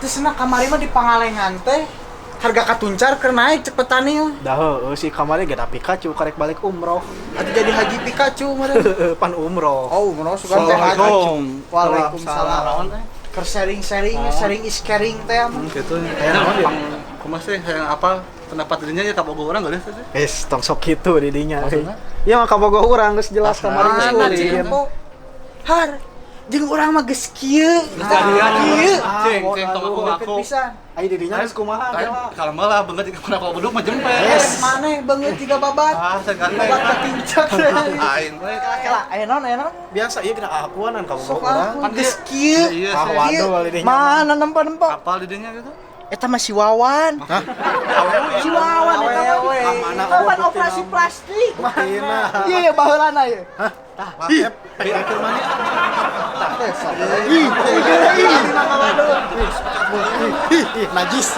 Terus kamari mah di Pangalengan teh harga katuncar keur naik cepetan nih. Dah si kamari gak ada Pikachu karek balik umroh. Atuh jadi haji Pikachu mah. Pan umroh. Oh, umroh suka teh haji. Assalamualaikum. Waalaikumsalam. Keur sharing-sharing, sharing is caring teh mah. Gitu. Aya kumaha sih yang apa pendapat dirinya ya kabogoh urang geus teh. Tong sok kitu di dinya. Maksudna? Ya mah kabogoh urang geus jelas kamari geus Mana ulin. cing po? Har. Jeung urang mah geus kieu. Cing, Kieu. tong aku ngaku. Pisan. Ai di dinya geus kumaha jawab. Kalau malah banget jika pernah kalau beduk mah jempes. Es maneh beungeut tiga babat. Saya ganteng. Babat katincak. Aing we. Kela, aya naon? Biasa ieu kena akuanan kabogoh Sok urang. aku geus kieu. Iya Ah sih. waduh di dinya. Mana nempa-nempa? Kapal di dinya gitu. Eta mah si Wawan. Hah? Si Wawan eta mah. Awewe. Mana Wawan eueuh operasi plastik. Buktina. Iya baheulana ieu. Hah? Ih, peker mana? Ih, nama waduh. Ih, najis.